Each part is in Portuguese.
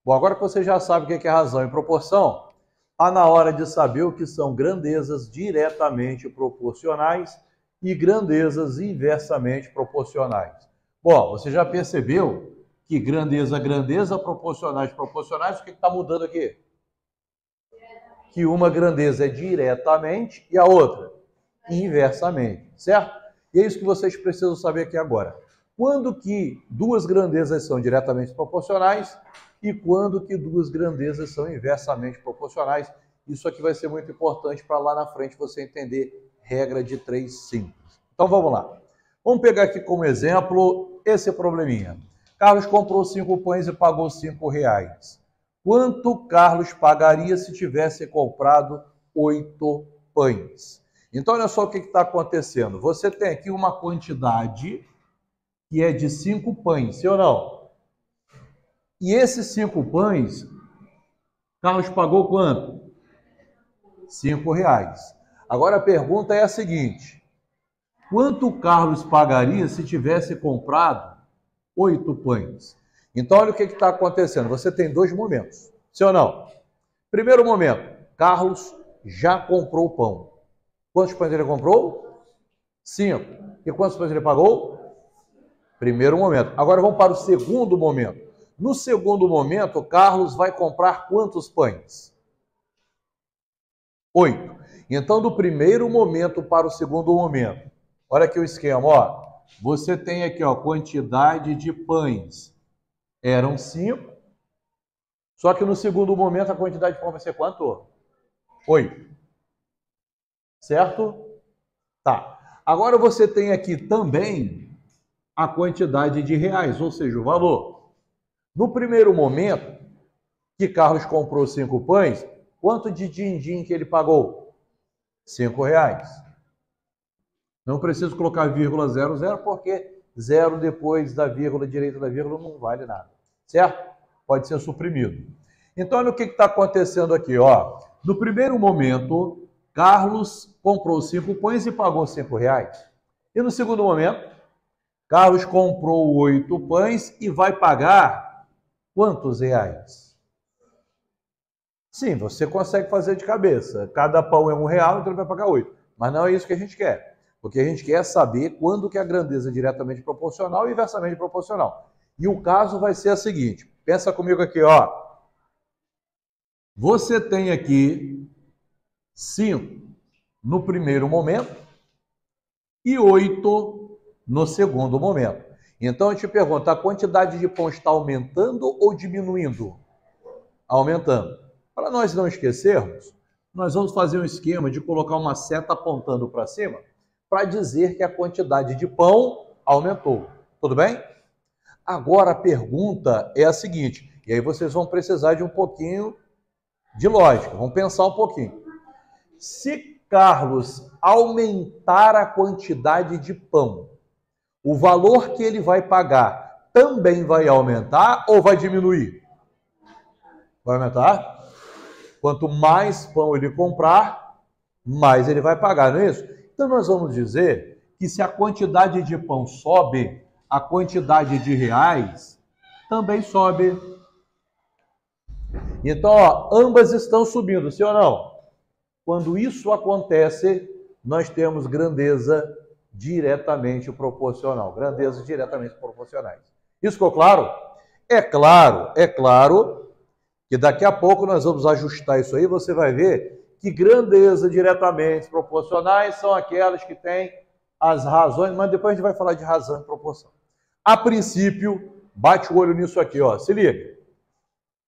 Bom, agora que você já sabe o que é razão e proporção, está na hora de saber o que são grandezas diretamente proporcionais e grandezas inversamente proporcionais. Bom, você já percebeu que grandeza, proporcionais, o que está mudando aqui? Que uma grandeza é diretamente e a outra inversamente, certo? E é isso que vocês precisam saber aqui agora. Quando que duas grandezas são diretamente proporcionais e quando que duas grandezas são inversamente proporcionais. Isso aqui vai ser muito importante para lá na frente você entender regra de 3 simples. Então vamos lá. Vamos pegar aqui como exemplo esse probleminha. Carlos comprou 5 pães e pagou R$5. Quanto Carlos pagaria se tivesse comprado 8 pães? Então, olha só o que está acontecendo. Você tem aqui uma quantidade que é de 5 pães, sim ou não? E esses 5 pães, Carlos pagou quanto? R$5. Agora a pergunta é a seguinte: quanto Carlos pagaria se tivesse comprado 8 pães? Então, olha o que está acontecendo. Você tem dois momentos, sim ou não? Primeiro momento, Carlos já comprou o pão. Quantos pães ele comprou? 5. E quantos pães ele pagou? Primeiro momento. Agora vamos para o segundo momento. No segundo momento, Carlos vai comprar quantos pães? 8. Então, do primeiro momento para o segundo momento, olha aqui o esquema, ó. Você tem aqui, ó, quantidade de pães. Eram 5. Só que no segundo momento a quantidade de pão vai ser quanto? 8. Certo? Tá. Agora você tem aqui também a quantidade de reais, ou seja, o valor. No primeiro momento que Carlos comprou 5 pães, quanto de din-din que ele pagou? R$5. Não preciso colocar vírgula 00 porque 0 depois da vírgula, direita da vírgula, não vale nada. Certo? Pode ser suprimido. Então, olha o que está acontecendo aqui, ó. No primeiro momento, Carlos comprou 5 pães e pagou R$5. E no segundo momento, Carlos comprou 8 pães e vai pagar quantos reais? Sim, você consegue fazer de cabeça. Cada pão é R$1, então ele vai pagar 8. Mas não é isso que a gente quer. O que a gente quer é saber quando que a grandeza é diretamente proporcional e inversamente proporcional. E o caso vai ser o seguinte. Pensa comigo aqui, ó. Você tem aqui 5 no primeiro momento e 8 no segundo momento. Então eu te pergunto, a quantidade de pão está aumentando ou diminuindo? Aumentando. Para nós não esquecermos, nós vamos fazer um esquema de colocar uma seta apontando para cima para dizer que a quantidade de pão aumentou. Tudo bem? Agora a pergunta é a seguinte, e aí vocês vão precisar de um pouquinho de lógica, vamos pensar um pouquinho. Se Carlos aumentar a quantidade de pão, o valor que ele vai pagar também vai aumentar ou vai diminuir? Vai aumentar? Quanto mais pão ele comprar, mais ele vai pagar, não é isso? Então nós vamos dizer que se a quantidade de pão sobe, a quantidade de reais também sobe. Então, ó, ambas estão subindo, sim ou não? Quando isso acontece, nós temos grandeza diretamente proporcional. Grandezas diretamente proporcionais. Isso ficou claro? É claro que daqui a pouco nós vamos ajustar isso aí, você vai ver que grandeza diretamente proporcionais são aquelas que têm as razões, mas depois a gente vai falar de razão e proporção. A princípio, bate o olho nisso aqui, ó. Se liga.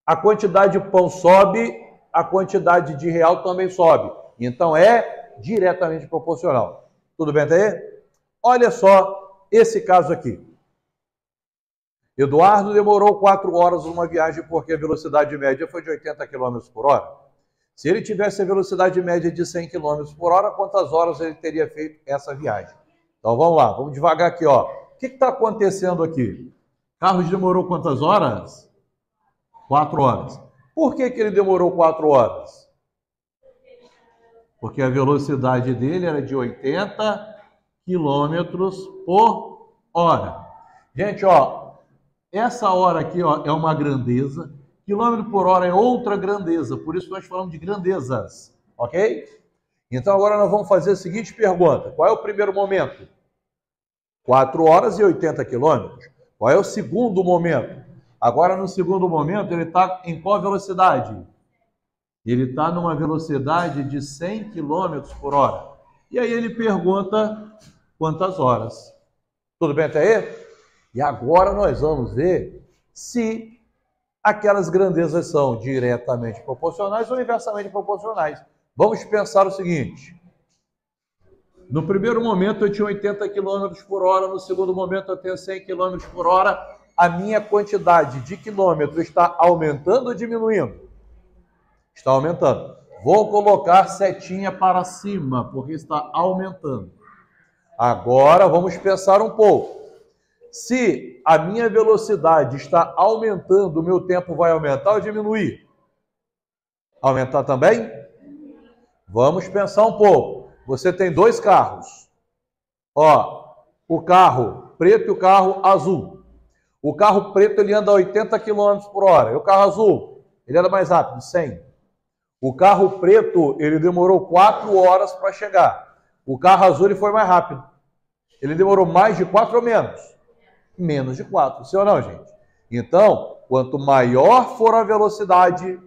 A quantidade de pão sobe, a quantidade de real também sobe. Então é diretamente proporcional. Tudo bem até aí? Olha só esse caso aqui. Eduardo demorou 4 horas numa viagem porque a velocidade média foi de 80 km por hora. Se ele tivesse a velocidade média de 100 km por hora, quantas horas ele teria feito essa viagem? Então vamos lá, vamos devagar aqui, ó. O que está acontecendo aqui? Carlos demorou quantas horas? 4 horas. Por que ele demorou 4 horas? Porque a velocidade dele era de 80 km por hora. Gente, ó, essa hora aqui, ó, é uma grandeza Quilômetro por hora é outra grandeza, por isso nós falamos de grandezas, ok? Então agora nós vamos fazer a seguinte pergunta. Qual é o primeiro momento? 4 horas e 80 quilômetros. Qual é o segundo momento? Agora no segundo momento ele está em qual velocidade? Ele está numa velocidade de 100 km por hora. E aí ele pergunta quantas horas. Tudo bem até aí? E agora nós vamos ver se aquelas grandezas são diretamente proporcionais ou inversamente proporcionais. Vamos pensar o seguinte. No primeiro momento eu tinha 80 km por hora, no segundo momento eu tenho 100 km por hora. A minha quantidade de quilômetros está aumentando ou diminuindo? Está aumentando. Vou colocar setinha para cima, porque está aumentando. Agora vamos pensar um pouco. Se a minha velocidade está aumentando, o meu tempo vai aumentar ou diminuir? Aumentar também? Vamos pensar um pouco. Você tem 2 carros. Ó, o carro preto e o carro azul. O carro preto ele anda a 80 km por hora. E o carro azul, ele anda mais rápido, 100. O carro preto, ele demorou 4 horas para chegar. O carro azul, ele foi mais rápido. Ele demorou mais de 4 ou menos? Menos de 4. Sim ou não, gente? Então, quanto maior for a velocidade,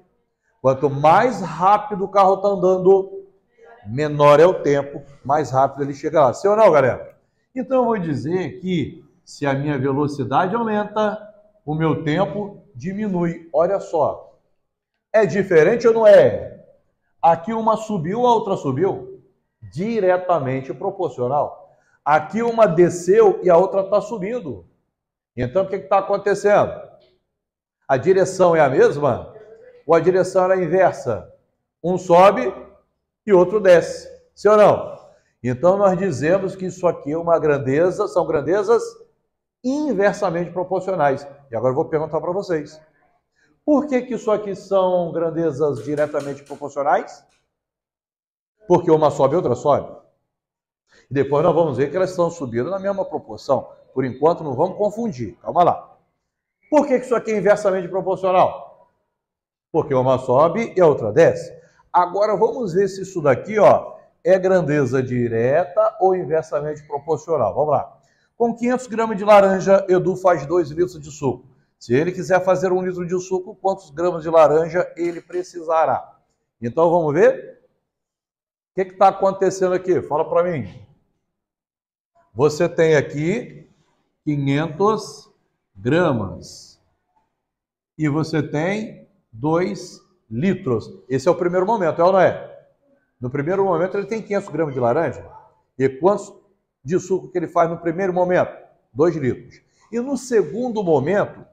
quanto mais rápido o carro está andando, menor é o tempo, mais rápido ele chega lá. Sim ou não, galera? Então, eu vou dizer que se a minha velocidade aumenta, o meu tempo diminui. Olha só. É diferente ou não é? Aqui uma subiu, a outra subiu. Diretamente proporcional. Aqui uma desceu e a outra está subindo. Então, o que está acontecendo? A direção é a mesma? Ou a direção era inversa? Um sobe e outro desce. Sim ou não? Então, nós dizemos que isso aqui é uma grandeza, são grandezas inversamente proporcionais. E agora eu vou perguntar para vocês. Por que isso aqui são grandezas diretamente proporcionais? Porque uma sobe e outra sobe. E depois nós vamos ver que elas estão subindo na mesma proporção. Por enquanto, não vamos confundir. Calma lá. Por que isso aqui é inversamente proporcional? Porque uma sobe e a outra desce. Agora vamos ver se isso daqui é grandeza direta ou inversamente proporcional. Vamos lá. Com 500 gramas de laranja, Edu faz 2 litros de suco. Se ele quiser fazer 1 litro de suco, quantos gramas de laranja ele precisará? Então, vamos ver? O que está acontecendo aqui? Fala para mim. Você tem aqui 500 gramas. E você tem 2 litros. Esse é o primeiro momento, é ou não é? No primeiro momento, ele tem 500 gramas de laranja. E quantos de suco que ele faz no primeiro momento? 2 litros. E no segundo momento,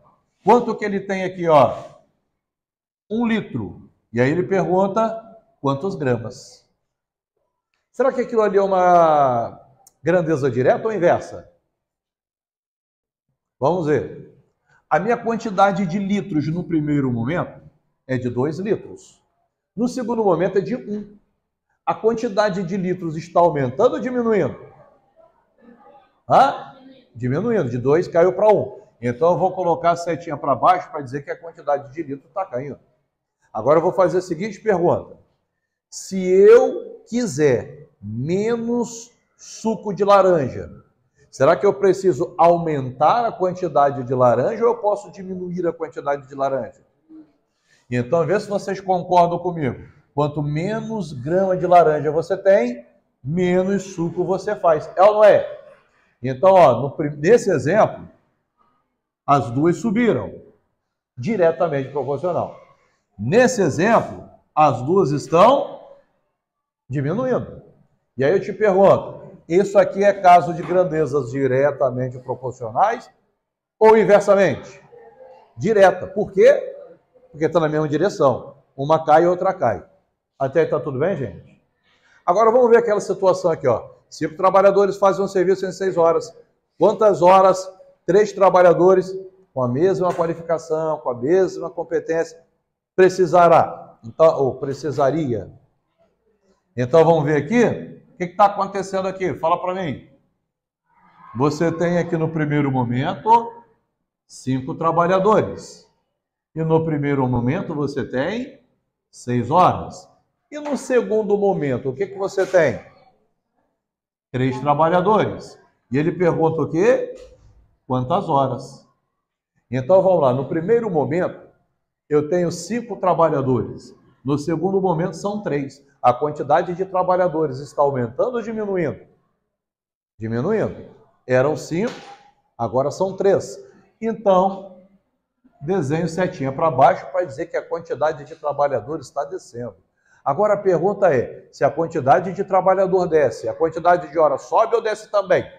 quanto que ele tem aqui, 1 litro. E aí ele pergunta quantos gramas. Será que aquilo ali é uma grandeza direta ou inversa? Vamos ver. A minha quantidade de litros no primeiro momento é de 2 litros. No segundo momento é de 1. A quantidade de litros está aumentando ou diminuindo? Diminuindo. De 2 caiu para 1. Então eu vou colocar a setinha para baixo para dizer que a quantidade de litro está caindo. Agora eu vou fazer a seguinte pergunta. Se eu quiser menos suco de laranja, será que eu preciso aumentar a quantidade de laranja ou eu posso diminuir a quantidade de laranja? Então, vê se vocês concordam comigo. Quanto menos grama de laranja você tem, menos suco você faz. É ou não é? Então, nesse exemplo, as duas subiram. Diretamente proporcional. Nesse exemplo, as duas estão diminuindo. E aí eu te pergunto, isso aqui é caso de grandezas diretamente proporcionais ou inversamente? Direta. Por quê? Porque está na mesma direção. Uma cai e outra cai. Até aí está tudo bem, gente? Agora vamos ver aquela situação aqui, 5 trabalhadores fazem um serviço em 6 horas. Quantas horas 3 trabalhadores com a mesma qualificação, com a mesma competência, precisará? Então, ou precisaria? Então vamos ver aqui. O que está acontecendo aqui? Fala para mim. Você tem aqui no primeiro momento 5 trabalhadores. E no primeiro momento você tem 6 horas. E no segundo momento, o que você tem? 3 trabalhadores. E ele pergunta o quê? Quantas horas? Então vamos lá, no primeiro momento eu tenho 5 trabalhadores. No segundo momento são 3. A quantidade de trabalhadores está aumentando ou diminuindo? Diminuindo. Eram 5, agora são 3. Então, desenho setinha para baixo para dizer que a quantidade de trabalhadores está descendo. Agora a pergunta é, se a quantidade de trabalhador desce, a quantidade de horas sobe ou desce também?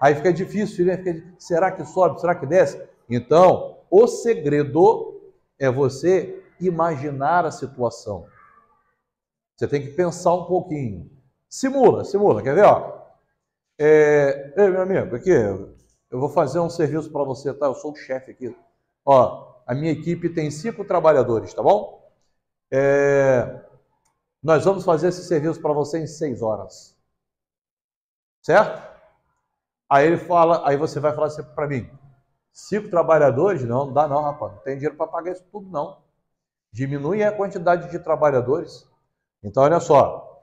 Aí fica difícil, né? Será que sobe, será que desce? Então, o segredo é você imaginar a situação. Você tem que pensar um pouquinho. Simula, quer ver? Ó? Ei, meu amigo, aqui, eu vou fazer um serviço para você, tá? Eu sou o chefe aqui. Ó, a minha equipe tem 5 trabalhadores, tá bom? Nós vamos fazer esse serviço para você em 6 horas. Certo? Aí você vai falar assim para mim, 5 trabalhadores? Não dá não, rapaz. Não tem dinheiro para pagar isso tudo, não. Diminui a quantidade de trabalhadores. Então, olha só.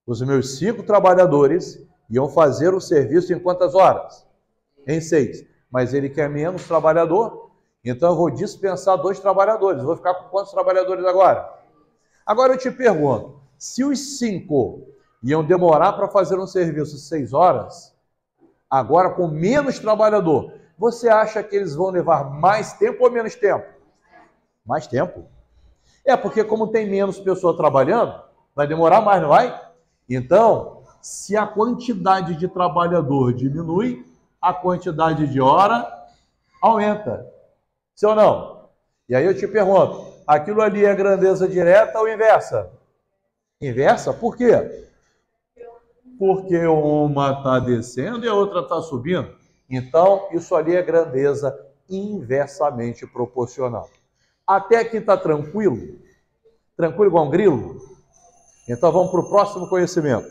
Os meus 5 trabalhadores iam fazer o serviço em quantas horas? Em 6. Mas ele quer menos trabalhador, então eu vou dispensar 2 trabalhadores. Vou ficar com quantos trabalhadores agora? Agora eu te pergunto, se os 5 iam demorar para fazer um serviço 6 horas, agora com menos trabalhador, você acha que eles vão levar mais tempo ou menos tempo? Mais tempo. Porque como tem menos pessoa trabalhando, vai demorar mais, não vai? Então, se a quantidade de trabalhador diminui, a quantidade de hora aumenta. Sim ou não? E aí eu te pergunto, aquilo ali é grandeza direta ou inversa? Inversa? Por quê? Porque uma está descendo e a outra está subindo. Então, isso ali é grandeza inversamente proporcional. Até aqui está tranquilo? Tranquilo igual um grilo? Então, vamos para o próximo conhecimento.